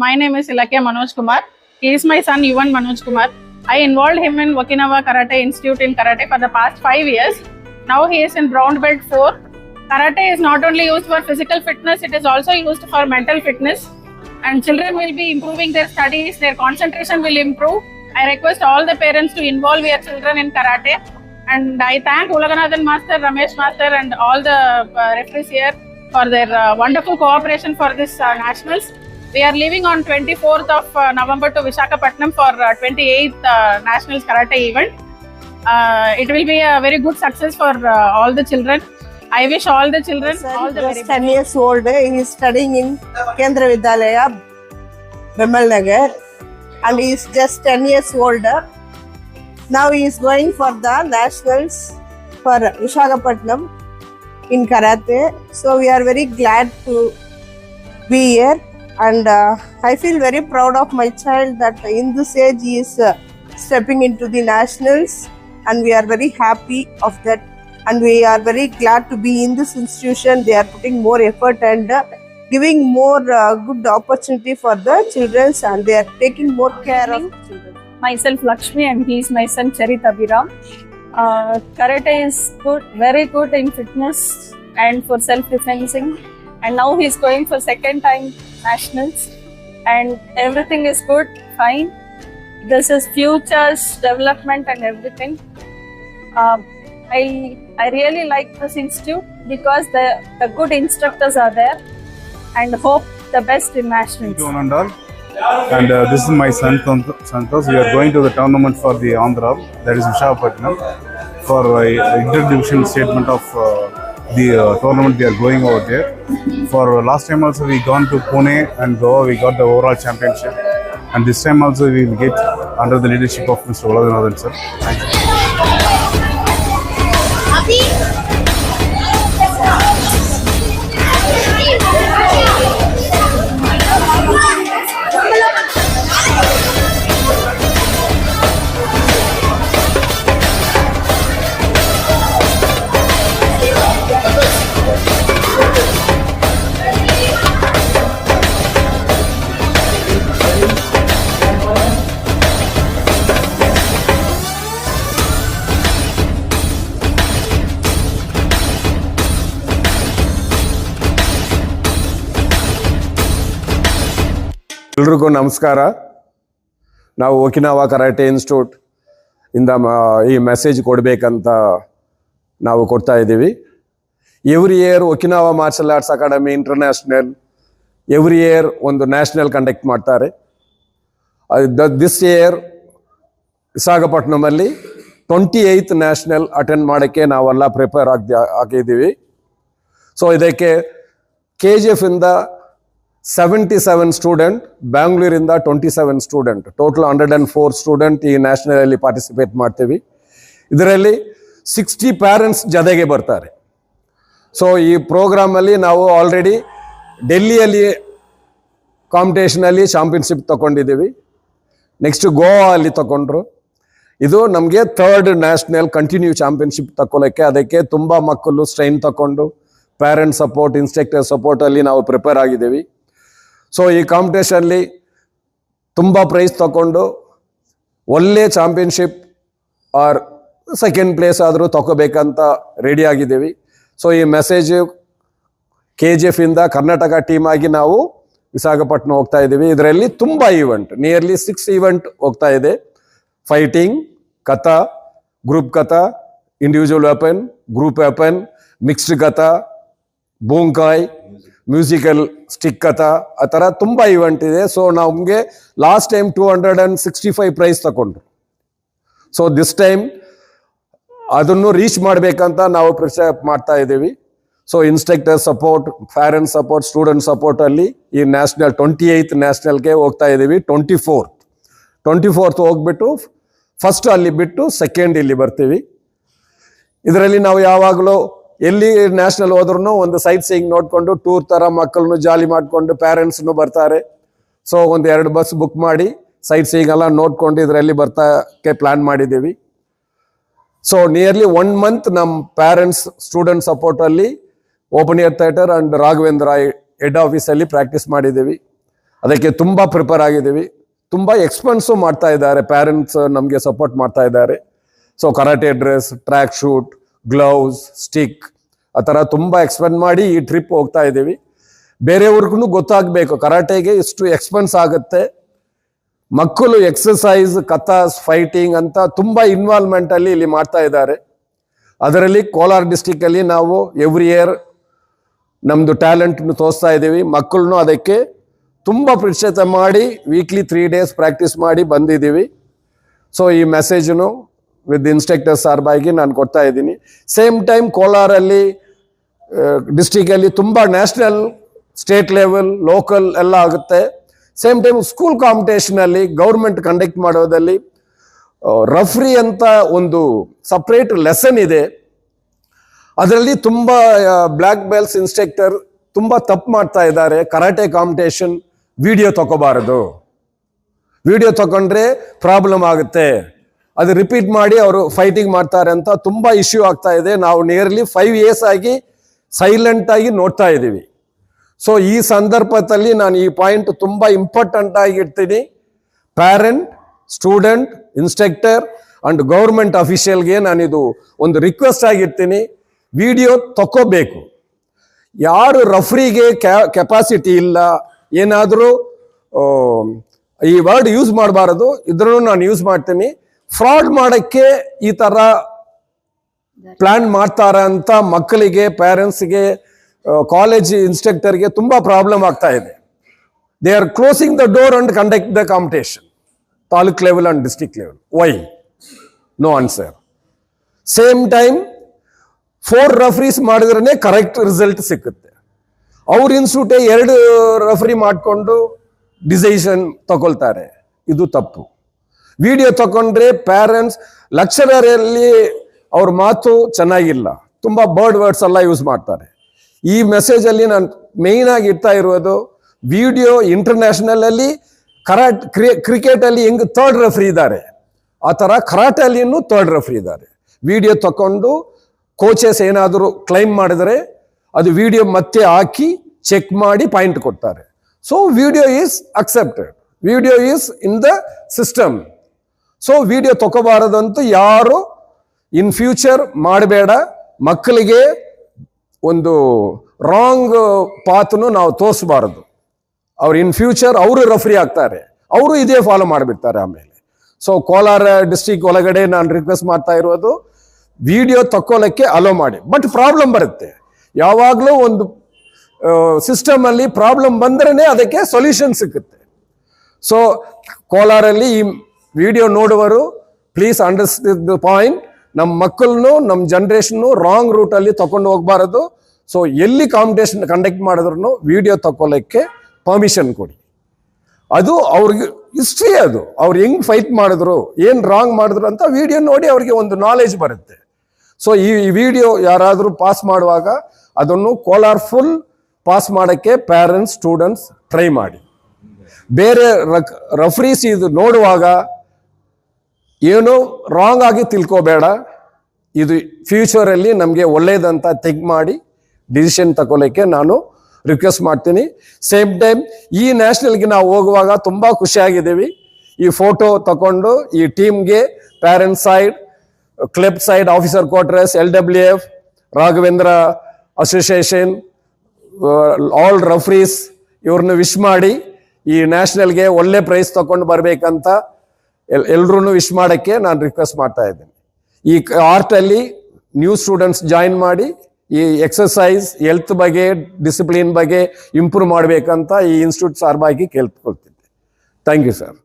My name is Ilakya Manoj Kumar. He is my son Yuvan Manoj Kumar. I involved him in Okinawa Karate Institute in Karate for the past 5 years. Now he is in Brown Belt 4. Karate is not only used for physical fitness, it is also used for mental fitness. And children will be improving their studies, their concentration will improve. I request all the parents to involve their children in Karate. And I thank Ulaganathan Master, Ramesh Master and all the referees here for their wonderful cooperation for this nationals. We are leaving on 24th of November to Visakhapatnam for 28th Nationals Karate event. It will be a very good success for all the children. I wish all the children all the very best. 10 years old. He is studying in Kendra Vidyalaya, Bimal Nagar, and he is just 10 years old. Now he is going for the nationals for Visakhapatnam in Karate. So we are very glad to be here. And I feel very proud of my child that in this age he is stepping into the nationals, and we are very happy of that, and we are very glad to be in this institution. They are putting more effort and giving more good opportunity for the children, and they are taking more care of children. Myself Lakshmi and he is my son Charit Abhiram. Karate is good, very good in fitness and for self-defensing, and now he is going for second time nationals, and everything is good, fine. This is futures, development and everything. I really like this institute because the good instructors are there, and hope the best in nationals. And this is my son Santosh. We are going to the tournament for the Andhra, that is Visakhapatnam, for interdivision statement of the tournament. We are going over there. For last time also we gone to Pune and Goa, we got the overall championship, and this time also we will get under the leadership of Mr. Ulaganathan sir. Thank you. ಎಲ್ರಿಗೂ ನಮಸ್ಕಾರ. ನಾವು Okinawa karate institute ಇಂದ ಈ message ಕೊಡಬೇಕಂತ ನಾವು ಕೊಡ್ತಾ ಇದ್ದೀವಿ. Every year Okinawa martial arts academy international every year ಒಂದು ನ್ಯಾಷನಲ್ ಕಂಡಕ್ಟ್ ಮಾಡ್ತಾರೆ. ದಿಸ್ ಇಯರ್ ವಿಶಾಖಪಟ್ಟಣಮಲ್ಲಿ 28th ನ್ಯಾಷನಲ್ ಅಟೆಂಡ್ ಮಾಡೋಕ್ಕೆ ನಾವೆಲ್ಲ ಪ್ರಿಪೇರ್ ಆಗಿದ್ದೀವಿ. ಸೊ ಇದಕ್ಕೆ KGF ಇಂದ 77 ಸ್ಟೂಡೆಂಟ್, ಬ್ಯಾಂಗ್ಳೂರಿಂದ 27 ಸ್ಟೂಡೆಂಟ್, ಟೋಟಲ್ 104 ಸ್ಟೂಡೆಂಟ್ ಈ ನ್ಯಾಷನಲಲ್ಲಿ ಪಾರ್ಟಿಸಿಪೇಟ್ ಮಾಡ್ತೀವಿ. ಇದರಲ್ಲಿ 60 ಪ್ಯಾರೆಂಟ್ಸ್ ಜೊತೆಗೆ ಬರ್ತಾರೆ. ಸೊ ಈ ಪ್ರೋಗ್ರಾಮಲ್ಲಿ ನಾವು ಆಲ್ರೆಡಿ ಡೆಲ್ಲಿಯಲ್ಲಿ ಕಾಂಪಿಟೇಷನಲ್ಲಿ ಚಾಂಪಿಯನ್ಶಿಪ್ ತಗೊಂಡಿದ್ದೀವಿ. ನೆಕ್ಸ್ಟ್ ಗೋವಾ ಅಲ್ಲಿ ತಗೊಂಡ್ರು. ಇದು ನಮಗೆ 3rd ನ್ಯಾಷನಲ್ ಕಂಟಿನ್ಯೂ ಚಾಂಪಿಯನ್ಶಿಪ್ ತಗೊಳ್ಳೋಕ್ಕೆ. ಅದಕ್ಕೆ ತುಂಬ ಮಕ್ಕಳು ಸ್ಟ್ರೈನ್ ತಗೊಂಡು ಪ್ಯಾರೆಂಟ್ ಸಪೋರ್ಟ್, ಇನ್ಸ್ಟ್ರಕ್ಟರ್ ಸಪೋರ್ಟಲ್ಲಿ ನಾವು ಪ್ರಿಪೇರ್ ಆಗಿದ್ದೀವಿ. ಸೊ ಈ ಕಾಂಪಿಟೇಷನ್ಲಿ ತುಂಬ ಪ್ರೈಸ್ ತಗೊಂಡು ಒಳ್ಳೆ ಚಾಂಪಿಯನ್ಶಿಪ್ ಆರ್ ಸೆಕೆಂಡ್ ಪ್ಲೇಸ್ ಆದರೂ ತಗೋಬೇಕಂತ ರೆಡಿ ಆಗಿದ್ದೀವಿ. ಸೊ ಈ ಮೆಸೇಜ್ KGF ಇಂದ ಕರ್ನಾಟಕ ಟೀಮ್ ಆಗಿ ನಾವು ವಿಶಾಖಪಟ್ಟಣ ಹೋಗ್ತಾ ಇದ್ದೀವಿ. ಇದರಲ್ಲಿ ತುಂಬ ಈವೆಂಟ್, ನಿಯರ್ಲಿ 6 ಈವೆಂಟ್ ಹೋಗ್ತಾ ಇದೆ. ಫೈಟಿಂಗ್, ಕಥಾ, ಗ್ರೂಪ್ ಕಥಾ, individual weapon, group weapon, mixed ಕಥಾ, ಬೂಂಕಾಯ್, ಮ್ಯೂಸಿಕಲ್ ಸ್ಟಿಕ್ ಕಥಾ, ಆ ಥರ ತುಂಬ ಈವೆಂಟ್ ಇದೆ. ಸೊ ನಮಗೆ ಲಾಸ್ಟ್ ಟೈಮ್ 265 ಪ್ರೈಸ್ ತಗೊಂಡ್ರು. ಸೊ ದಿಸ್ ಟೈಮ್ ಅದನ್ನು ರೀಚ್ ಮಾಡಬೇಕಂತ ನಾವು ಪ್ರಿಪೇರ್ ಮಾಡ್ತಾ ಇದ್ದೀವಿ. So instructor support, parent support, student ಸಪೋರ್ಟಲ್ಲಿ ಈ ನ್ಯಾಷನಲ್ 28th ನ್ಯಾಷನಲ್ಗೆ ಹೋಗ್ತಾ ಇದ್ದೀವಿ. 24th ಹೋಗ್ಬಿಟ್ಟು ಫಸ್ಟ್ ಅಲ್ಲಿ ಬಿಟ್ಟು ಸೆಕೆಂಡ್ ಇಲ್ಲಿ ಬರ್ತೀವಿ. ಇದರಲ್ಲಿ ನಾವು ಯಾವಾಗಲೂ ಎಲ್ಲಿ ನ್ಯಾಷನಲ್ ಹೋದ್ರೂ ಒಂದು ಸೈಟ್ ಸೀಯಿಂಗ್ ನೋಡಿಕೊಂಡು ಟೂರ್ ಥರ ಮಕ್ಕಳನ್ನು ಜಾಲಿ ಮಾಡಿಕೊಂಡು ಪ್ಯಾರೆಂಟ್ಸ್ನು ಬರ್ತಾರೆ. ಸೊ ಒಂದು 2 ಬಸ್ ಬುಕ್ ಮಾಡಿ ಸೈಟ್ ಸೀಯಿಂಗ್ ಎಲ್ಲ ನೋಡ್ಕೊಂಡು ಇದರಲ್ಲಿ ಬರ್ತಾಕ್ಕೆ ಪ್ಲ್ಯಾನ್ ಮಾಡಿದ್ದೀವಿ. ಸೊ ನಿಯರ್ಲಿ 1 month ನಮ್ಮ ಪ್ಯಾರೆಂಟ್ಸ್ ಸ್ಟೂಡೆಂಟ್ ಸಪೋರ್ಟಲ್ಲಿ open air theatre and Raghavendra head ಆಫೀಸಲ್ಲಿ ಪ್ರಾಕ್ಟೀಸ್ ಮಾಡಿದ್ದೀವಿ. ಅದಕ್ಕೆ ತುಂಬ ಪ್ರಿಪೇರ್ ಆಗಿದ್ದೀವಿ. ತುಂಬ ಎಕ್ಸ್ಪೆನ್ಸು ಮಾಡ್ತಾ ಇದ್ದಾರೆ, ಪೇರೆಂಟ್ಸ್ ನಮಗೆ ಸಪೋರ್ಟ್ ಮಾಡ್ತಾ ಇದ್ದಾರೆ. So karate dress, track shoot, gloves, stick ಆ ಥರ ತುಂಬ ಎಕ್ಸ್ಪೆಂಡ್ ಮಾಡಿ ಈ ಟ್ರಿಪ್ ಹೋಗ್ತಾ ಇದ್ದೀವಿ. ಬೇರೆಯವ್ರಿಗೂ ಗೊತ್ತಾಗಬೇಕು ಕರಾಟೆಗೆ ಇಷ್ಟು ಎಕ್ಸ್ಪೆನ್ಸ್ ಆಗುತ್ತೆ. ಮಕ್ಕಳು ಎಕ್ಸಸೈಸ್, ಕಥಾಸ್, ಫೈಟಿಂಗ್ ಅಂತ ತುಂಬ ಇನ್ವಾಲ್ವ್ಮೆಂಟಲ್ಲಿ ಇಲ್ಲಿ ಮಾಡ್ತಾ ಇದ್ದಾರೆ. ಅದರಲ್ಲಿ ಕೋಲಾರ ಡಿಸ್ಟಿಕ್ಕಲ್ಲಿ ನಾವು ಎವ್ರಿ ಇಯರ್ ನಮ್ಮದು ಟ್ಯಾಲೆಂಟ್ನು ತೋರಿಸ್ತಾ ಇದ್ದೀವಿ. ಮಕ್ಕಳನ್ನು ಅದಕ್ಕೆ ತುಂಬ ಪ್ರತಿಶತ ಮಾಡಿ ವೀಕ್ಲಿ 3 days ಪ್ರಾಕ್ಟೀಸ್ ಮಾಡಿ ಬಂದಿದ್ದೀವಿ. ಸೊ ಈ ಮೆಸೇಜನ್ನು ವಿತ್ ಇನ್ಸ್ಟ್ರಕ್ಟರ್ ಸಾರ್ಬಾಗಿ ನಾನು ಕೊಡ್ತಾ ಇದ್ದೀನಿ. ಸೇಮ್ ಟೈಮ್ ಕೋಲಾರಲ್ಲಿ ಡಿಸ್ಟಿಕಲ್ಲಿ ತುಂಬ ನ್ಯಾಷನಲ್, ಸ್ಟೇಟ್ ಲೆವೆಲ್, ಲೋಕಲ್ ಎಲ್ಲ ಆಗುತ್ತೆ. ಸೇಮ್ ಟೈಮ್ ಸ್ಕೂಲ್ ಕಾಂಪಿಟೇಷನಲ್ಲಿ ಗೌರ್ಮೆಂಟ್ ಕಂಡಕ್ಟ್ ಮಾಡೋದಲ್ಲಿ ರಫ್ರಿ ಅಂತ ಒಂದು ಸಪ್ರೇಟ್ ಲೆಸನ್ ಇದೆ. ಅದರಲ್ಲಿ ತುಂಬ ಬ್ಲ್ಯಾಕ್ ಬೆಲ್ಟ್ಸ್ ಇನ್ಸ್ಟ್ರಕ್ಟರ್ ತುಂಬ ತಪ್ಪು ಮಾಡ್ತಾ ಇದ್ದಾರೆ. ಕರಾಟೆ ಕಾಂಪಿಟೇಷನ್ ವಿಡಿಯೋ ತಗೋಬಾರದು, ವಿಡಿಯೋ ತಗೊಂಡ್ರೆ ಪ್ರಾಬ್ಲಮ್ ಆಗುತ್ತೆ, ಅದು ರಿಪೀಟ್ ಮಾಡಿ ಅವರು ಫೈಟಿಂಗ್ ಮಾಡ್ತಾರೆ ಅಂತ ತುಂಬ ಇಶ್ಯೂ ಆಗ್ತಾ ಇದೆ. ನಾವು ನಿಯರ್ಲಿ 5 years ಆಗಿ ಸೈಲೆಂಟ್ ಆಗಿ ನೋಡ್ತಾ ಇದ್ದೀವಿ. ಸೊ ಈ ಸಂದರ್ಭದಲ್ಲಿ ನಾನು ಈ ಪಾಯಿಂಟ್ ತುಂಬ ಇಂಪಾರ್ಟೆಂಟ್ ಆಗಿ ಇಡ್ತೀನಿ. Parent, student, instructor and government ಅಫಿಷಿಯಲ್ಗೆ ನಾನಿದು ಒಂದು ರಿಕ್ವೆಸ್ಟ್ ಆಗಿರ್ತೀನಿ, ವಿಡಿಯೋ ತಗೋಬೇಕು. ಯಾರು ರಫ್ರಿಗೆ ಕೆಪಾಸಿಟಿ ಇಲ್ಲ, ಏನಾದರೂ ಈ ವರ್ಡ್ ಯೂಸ್ ಮಾಡಬಾರದು, ಇದ್ರೂ ನಾನು ಯೂಸ್ ಮಾಡ್ತೀನಿ. ಫ್ರಾಡ್ ಮಾಡೋಕ್ಕೆ ಈ ಥರ ಪ್ಲಾನ್ ಮಾಡ್ತಾರ ಅಂತ ಮಕ್ಕಳಿಗೆ, ಪೇರೆಂಟ್ಸ್ಗೆ, ಕಾಲೇಜ್ ಇನ್ಸ್ಟ್ರಕ್ಟರ್ಗೆ ತುಂಬ ಪ್ರಾಬ್ಲಮ್ ಆಗ್ತಾ ಇದೆ. They are closing the door and conduct the competition, taluk level and district level. Why? No answer. Same time 4 referees ಮಾಡಿದ್ರೇ ಕರೆಕ್ಟ್ ರಿಸಲ್ಟ್ ಸಿಕ್ಕುತ್ತೆ. ಅವ್ರ ಇನ್ಸ್ಟಿಟ್ಯೂಟೇ 2 referee ಮಾಡಿಕೊಂಡು ಡಿಸಿಷನ್ ತಗೊಳ್ತಾರೆ. ಇದು ತಪ್ಪು. ವಿಡಿಯೋ ತಗೊಂಡ್ರೆ ಪೇರೆಂಟ್ಸ್, ಲೆಕ್ಚರರಲ್ಲಿ ಅವ್ರ ಮಾತು ಚೆನ್ನಾಗಿಲ್ಲ, ತುಂಬ ಬರ್ಡ್ ವರ್ಡ್ಸ್ ಎಲ್ಲ ಯೂಸ್ ಮಾಡ್ತಾರೆ. ಈ ಮೆಸೇಜಲ್ಲಿ ನಾನು ಮೇಯ್ನ್ ಆಗಿ ಇಡ್ತಾ ಇರೋದು, ವಿಡಿಯೋ ಇಂಟರ್ನ್ಯಾಷನಲಲ್ಲಿ ಕ್ರಿಕೆಟಲ್ಲಿ ಹೆಂಗೆ 3rd referee ಇದ್ದಾರೆ, ಆ ಥರ ಕರಾಟೆಯಲ್ಲಿನೂ 3rd referee ಇದ್ದಾರೆ. ವಿಡಿಯೋ ತಗೊಂಡು ಕೋಚಸ್ ಏನಾದರೂ ಕ್ಲೈಮ್ ಮಾಡಿದರೆ ಅದು ವಿಡಿಯೋ ಮತ್ತೆ ಹಾಕಿ ಚೆಕ್ ಮಾಡಿ ಪಾಯಿಂಟ್ ಕೊಡ್ತಾರೆ. So video is accepted, video is in the system. So video ತಗೋಬಾರದಂತೂ ಯಾರು ಇನ್ ಫ್ಯೂಚರ್ ಮಾಡಬೇಡ. ಮಕ್ಕಳಿಗೆ ಒಂದು ರಾಂಗ್ ಪಾತ್ನು ನಾವು ತೋರಿಸಬಾರದು. ಅವ್ರು ಇನ್ ಫ್ಯೂಚರ್ ಅವರು ರೆಫ್ರಿ ಆಗ್ತಾರೆ, ಅವರು ಇದೇ ಫಾಲೋ ಮಾಡಿಬಿಡ್ತಾರೆ ಆಮೇಲೆ. ಸೊ ಕೋಲಾರ ಡಿಸ್ಟ್ರಿಕ್ಟ್ ಒಳಗಡೆ ನಾನು ರಿಕ್ವೆಸ್ಟ್ ಮಾಡ್ತಾ ಇರೋದು, ವಿಡಿಯೋ ತಕ್ಕೊಳ್ಳೋಕ್ಕೆ ಅಲೋ ಮಾಡಿ. ಬಟ್ ಪ್ರಾಬ್ಲಮ್ ಬರುತ್ತೆ. ಯಾವಾಗಲೂ ಒಂದು ಸಿಸ್ಟಮಲ್ಲಿ ಪ್ರಾಬ್ಲಮ್ ಬಂದ್ರೇ ಅದಕ್ಕೆ ಸೊಲ್ಯೂಷನ್ ಸಿಗುತ್ತೆ. ಸೊ ಕೋಲಾರಲ್ಲಿ ಈ ವಿಡಿಯೋ ನೋಡುವರು ಪ್ಲೀಸ್ ಅಂಡರ್ಸ್ಟ್ಯಾಂಡ್ ದ ಪಾಯಿಂಟ್. ನಮ್ಮ ಮಕ್ಕಳನ್ನು, ನಮ್ಮ ಜನ್ರೇಷನ್ನು ರಾಂಗ್ ರೂಟಲ್ಲಿ ತಗೊಂಡು ಹೋಗಬಾರದು. ಸೊ ಎಲ್ಲಿ ಕಾಂಪಿಟೇಷನ್ ಕಂಡಕ್ಟ್ ಮಾಡಿದ್ರು ವಿಡಿಯೋ ತಗೊಳ್ಳೋಕ್ಕೆ ಪರ್ಮಿಷನ್ ಕೊಡಿ. ಅದು ಅವ್ರಿಗೆ ಹಿಸ್ಟ್ರಿ, ಅದು ಅವ್ರು ಹೆಂಗ್ ಫೈಟ್ ಮಾಡಿದ್ರು, ಏನು ರಾಂಗ್ ಮಾಡಿದ್ರು ಅಂತ ವಿಡಿಯೋ ನೋಡಿ ಅವ್ರಿಗೆ ಒಂದು ನಾಲೆಜ್ ಬರುತ್ತೆ. ಸೊ ಈ ವಿಡಿಯೋ ಯಾರಾದರೂ ಪಾಸ್ ಮಾಡುವಾಗ ಅದನ್ನು ಕೋಲಾರ ಫುಲ್ ಪಾಸ್ ಮಾಡೋಕ್ಕೆ ಪೇರೆಂಟ್ಸ್, ಸ್ಟೂಡೆಂಟ್ಸ್ ಟ್ರೈ ಮಾಡಿ. ಬೇರೆ ರೆಫ್ರೀಸ್ ಇದು ನೋಡುವಾಗ ಏನೋ ರಾಂಗ್ ಆಗಿ ತಿಳ್ಕೋಬೇಡ. ಇದು ಫ್ಯೂಚರಲ್ಲಿ ನಮಗೆ ಒಳ್ಳೇದಂತ ಥಿಂಕ್ ಮಾಡಿ ಡಿಸಿಷನ್ ತಗೊಳ್ಳೋಕ್ಕೆ ನಾನು ರಿಕ್ವೆಸ್ಟ್ ಮಾಡ್ತೀನಿ. ಸೇಮ್ ಟೈಮ್ ಈ ನ್ಯಾಷನಲ್ಗೆ ನಾವು ಹೋಗುವಾಗ ತುಂಬ ಖುಷಿಯಾಗಿದ್ದೀವಿ. ಈ ಫೋಟೋ ತಗೊಂಡು ಈ ಟೀಮ್ಗೆ parents side, club side, officer quarters, LWF, Raghavendra association, all referees ಇವ್ರನ್ನ ವಿಶ್ ಮಾಡಿ ಈ ನ್ಯಾಷನಲ್ಗೆ ಒಳ್ಳೆ ಪ್ರೈಸ್ ತಗೊಂಡು ಬರಬೇಕಂತ ಎಲ್ರೂ ವಿಶ್ ಮಾಡೋಕ್ಕೆ ನಾನು ರಿಕ್ವೆಸ್ಟ್ ಮಾಡ್ತಾ ಇದ್ದೀನಿ. ಈ ಆರ್ಟಲ್ಲಿ ನ್ಯೂ ಸ್ಟೂಡೆಂಟ್ಸ್ ಜಾಯಿನ್ ಮಾಡಿ ಈ ಎಕ್ಸಸೈಸ್, ಹೆಲ್ತ್ ಬಗ್ಗೆ, ಡಿಸಿಪ್ಲಿನ್ ಬಗ್ಗೆ ಇಂಪ್ರೂವ್ ಮಾಡಬೇಕಂತ ಈ ಇನ್ಸ್ಟಿಟ್ಯೂಟ್ ಸಾರ್ಬಾಗಿ ಕೇಳ್ಕೊಳ್ತಿದ್ದೆ. Thank you sir.